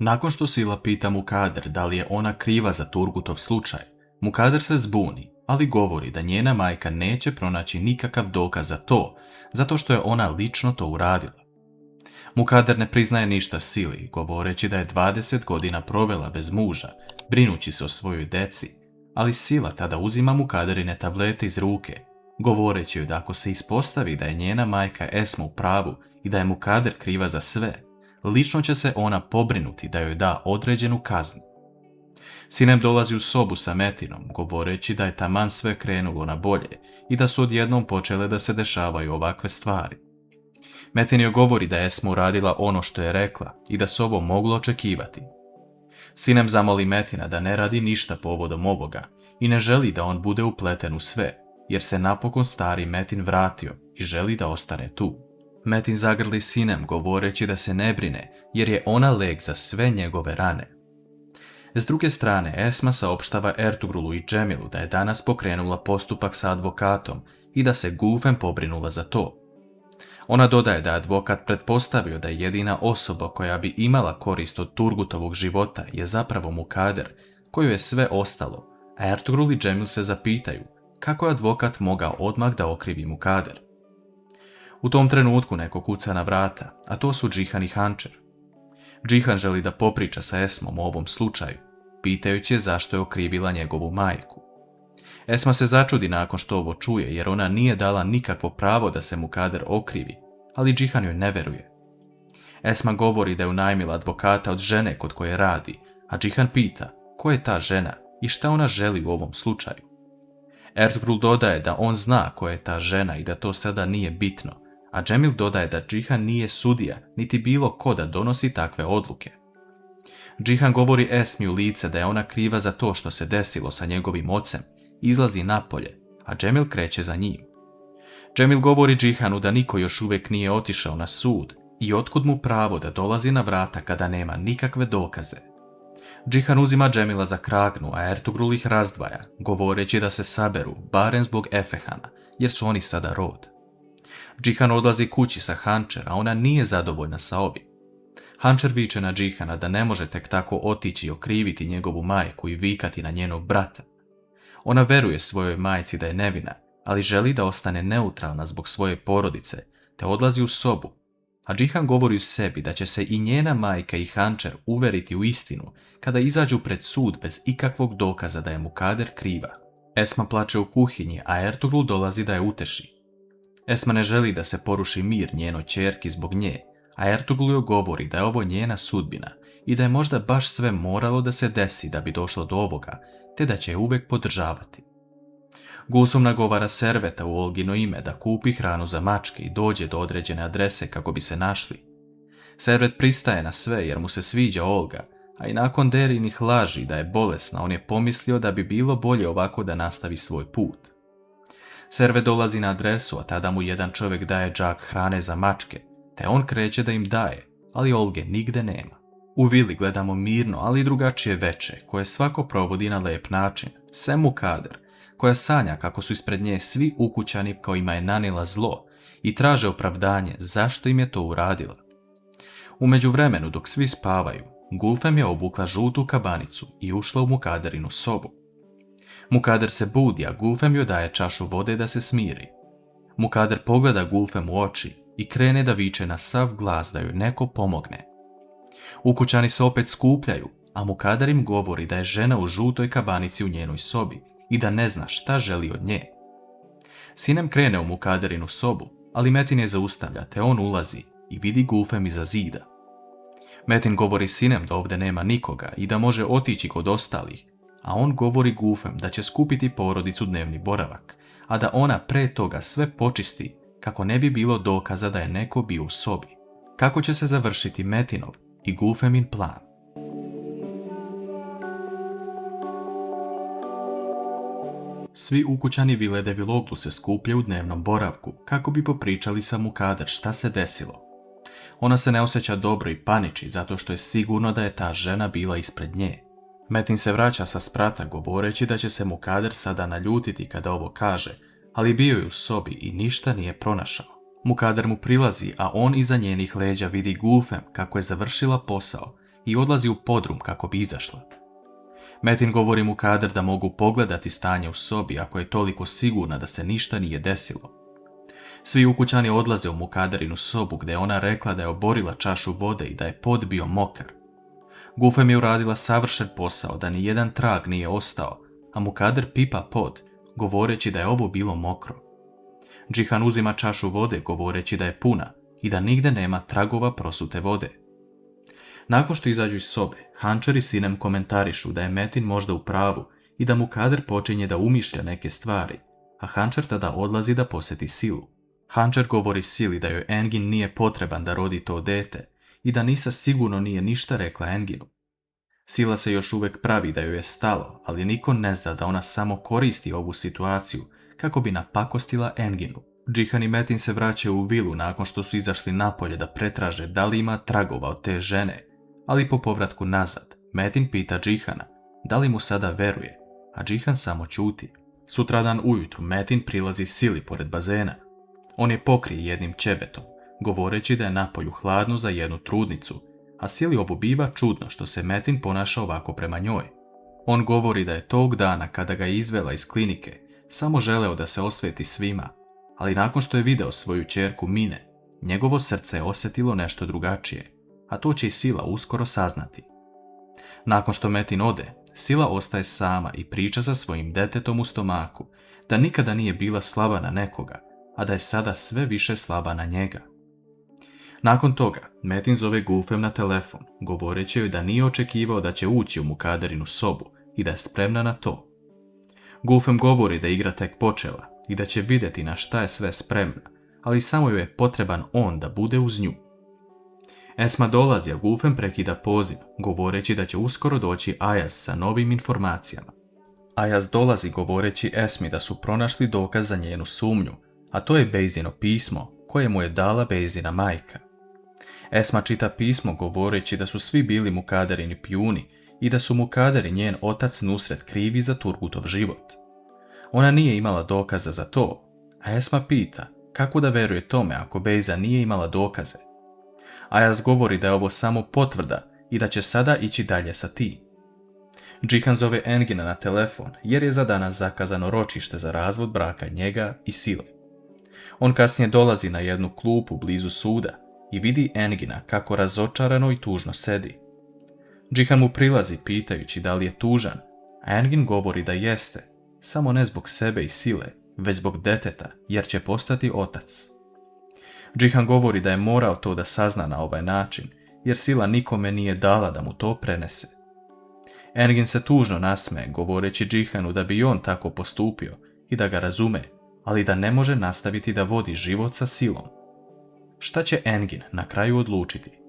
Nakon što Sila pita Mukader da li je ona kriva za Turgutov slučaj, Mukader se zbuni, ali govori da njena majka neće pronaći nikakav dokaz za to, zato što je ona lično to uradila. Mukader ne priznaje ništa Sili, govoreći da je 20 godina provela bez muža, brinući se o svojoj deci, ali Sila tada uzima Mukaderine tablete iz ruke, govoreći joj da ako se ispostavi da je njena majka Esma u pravu i da je Mukader kriva za sve, lično će se ona pobrinuti da joj da određenu kaznu. Sinem dolazi u sobu sa Metinom, govoreći da je taman sve krenulo na bolje i da su odjednom počele da se dešavaju ovakve stvari. Metin joj govori da je Esma uradila ono što je rekla i da se ovo moglo očekivati. Sinem zamoli Metina da ne radi ništa povodom ovoga i ne želi da on bude upleten u sve, jer se napokon stari Metin vratio i želi da ostane tu. Metin zagrli Sinem govoreći da se ne brine jer je ona lek za sve njegove rane. S druge strane, Esma saopštava Ertugrulu i Džemilu da je danas pokrenula postupak sa advokatom i da se Gulfem pobrinula za to. Ona dodaje da je advokat pretpostavio da je jedina osoba koja bi imala korist od Turgutovog života je zapravo Mukader, koju je sve ostalo, a Ertugrul i Džemil se zapitaju kako je advokat mogao odmah da okrivi Mukader. U tom trenutku neko kuca na vrata, a to su Džihan i Hančer. Džihan želi da popriča sa Esmom o ovom slučaju, pitajući je zašto je okrivila njegovu majku. Esma se začudi nakon što ovo čuje jer ona nije dala nikakvo pravo da se Mukader okrivi, ali Džihan joj ne veruje. Esma govori da je unajmila advokata od žene kod koje radi, a Džihan pita ko je ta žena i šta ona želi u ovom slučaju. Ertugrul dodaje da on zna ko je ta žena i da to sada nije bitno, a Džemil dodaje da Džihan nije sudija niti bilo ko da donosi takve odluke. Džihan govori Esmi u lice da je ona kriva za to što se desilo sa njegovim ocem, izlazi napolje, a Džemil kreće za njim. Džemil govori Džihanu da niko još uvijek nije otišao na sud i otkud mu pravo da dolazi na vrata kada nema nikakve dokaze. Džihan uzima Džemila za kragnu, a Ertugrul ih razdvaja, govoreći da se saberu, barem zbog Efehana, jer su oni sada rod. Džihan odlazi kući sa Hančer, a ona nije zadovoljna sa ovim. Hančer viče na Džihana da ne može tek tako otići i okriviti njegovu majku i vikati na njenog brata. Ona veruje svojoj majci da je nevina, ali želi da ostane neutralna zbog svoje porodice, te odlazi u sobu, a Džihan govori u sebi da će se i njena majka i Hančer uveriti u istinu kada izađu pred sud bez ikakvog dokaza da je Mukader kriva. Esma plače u kuhinji, a Ertugrul dolazi da je uteši. Esma ne želi da se poruši mir njenoj ćerki zbog nje, a Ertugrul joj govori da je ovo njena sudbina i da je možda baš sve moralo da se desi da bi došlo do ovoga, te da će je uvijek podržavati. Gulsum nagovara Serveta u Olgino ime da kupi hranu za mačke i dođe do određene adrese kako bi se našli. Servet pristaje na sve jer mu se sviđa Olga, a i nakon Derinih laži da je bolesna on je pomislio da bi bilo bolje ovako da nastavi svoj put. Servet dolazi na adresu, a tada mu jedan čovjek daje džak hrane za mačke, te on kreće da im daje, ali Olge nigde nema. U vili gledamo mirno, ali i drugačije veče, koje svako provodi na lep način, sem Mukader, koja sanja kako su ispred nje svi ukućani kojima je nanijela zlo i traže opravdanje zašto im je to uradila. U međuvremenu, dok svi spavaju, Gulfem je obukla žutu kabanicu i ušla u Mukaderinu sobu. Mukader se budi, a Gulfem joj daje čašu vode da se smiri. Mukader pogleda Gulfem u oči i krene da viče na sav glas da joj neko pomogne. Ukućani se opet skupljaju, a Mukader im govori da je žena u žutoj kabanici u njenoj sobi i da ne zna šta želi od nje. Sinem krene u Mukaderinu sobu, ali Metin je zaustavlja te on ulazi i vidi Gulfem iza zida. Metin govori Sinem da ovdje nema nikoga i da može otići kod ostalih, a on govori Gulfem da će skupiti porodicu dnevni boravak, a da ona pre toga sve počisti kako ne bi bilo dokaza da je neko bio u sobi. Kako će se završiti Metinov i Gulfemin plan? Svi ukućani vile Deviloglu se skupljaju u dnevnom boravku kako bi popričali sa Mukader šta se desilo. Ona se ne osjeća dobro i paniči zato što je sigurno da je ta žena bila ispred nje. Metin se vraća sa sprata govoreći da će se Mukader sada naljutiti kada ovo kaže, ali bio je u sobi i ništa nije pronašao. Mukader mu prilazi, a on iza njenih leđa vidi Gulfem kako je završila posao i odlazi u podrum kako bi izašla. Metin govori Mukader da mogu pogledati stanje u sobi ako je toliko sigurna da se ništa nije desilo. Svi ukućani odlaze u Mukaderinu sobu gdje je ona rekla da je oborila čašu vode i da je pod bio mokar. Gufem je uradila savršen posao da ni jedan trag nije ostao, a Mukader pipa pod, govoreći da je ovo bilo mokro. Džihan uzima čašu vode govoreći da je puna i da nigde nema tragova prosute vode. Nakon što izađu iz sobe, Hančer i Sinem komentarišu da je Metin možda u pravu i da Mukader počinje da umišlja neke stvari, a Hančer tada odlazi da posjeti Silu. Hančer govori Sili da joj Engin nije potreban da rodi to dete i da Nisa sigurno nije ništa rekla Enginu. Sila se još uvijek pravi da joj je stalo, ali niko ne zna da ona samo koristi ovu situaciju kako bi napakostila Enginu. Džihan i Metin se vraćaju u vilu nakon što su izašli napolje da pretraže da li ima tragova od te žene, ali po povratku nazad, Metin pita Džihana da li mu sada veruje, a Džihan samo ćuti. Sutradan ujutru Metin prilazi Sili pored bazena. On je pokrije jednim ćebetom, govoreći da je napolju hladno za jednu trudnicu, a Sili ovo biva čudno što se Metin ponaša ovako prema njoj. On govori da je tog dana kada ga je izvela iz klinike samo želeo da se osveti svima, ali nakon što je video svoju ćerku Mine, njegovo srce je osjetilo nešto drugačije, a to će i Sila uskoro saznati. Nakon što Metin ode, Sila ostaje sama i priča sa svojim detetom u stomaku da nikada nije bila slaba na nekoga, a da je sada sve više slaba na njega. Nakon toga, Metin zove Gufem na telefon, govoreći joj da nije očekivao da će ući u Mukaderinu sobu i da je spremna na to. Gufem govori da igra tek počela i da će vidjeti na šta je sve spremna, ali samo joj je potreban on da bude uz nju. Esma dolazi, a Gufem prekida poziv, govoreći da će uskoro doći Ayaz sa novim informacijama. Ayaz dolazi govoreći Esmi da su pronašli dokaz za njenu sumnju, a to je Bejzino pismo koje mu je dala Bejzina majka. Esma čita pismo govoreći da su svi bili Mukaderini pijuni i da su Mukader i njen otac Nusret krivi za Turgutov život. Ona nije imala dokaza za to, a Esma pita kako da veruje tome ako Bejza nije imala dokaze. Ayaz govori da je ovo samo potvrda i da će sada ići dalje sa tim. Džihan zove Engina na telefon jer je za danas zakazano ročište za razvod braka njega i Sile. On kasnije dolazi na jednu klupu blizu suda i vidi Engina kako razočarano i tužno sedi. Džihan mu prilazi pitajući da li je tužan, a Engin govori da jeste, samo ne zbog sebe i Sile, već zbog deteta jer će postati otac. Džihan govori da je morao to da sazna na ovaj način jer Sila nikome nije dala da mu to prenese. Engin se tužno nasmeje govoreći Džihanu da bi on tako postupio i da ga razume, ali da ne može nastaviti da vodi život sa Silom. Šta će Engin na kraju odlučiti?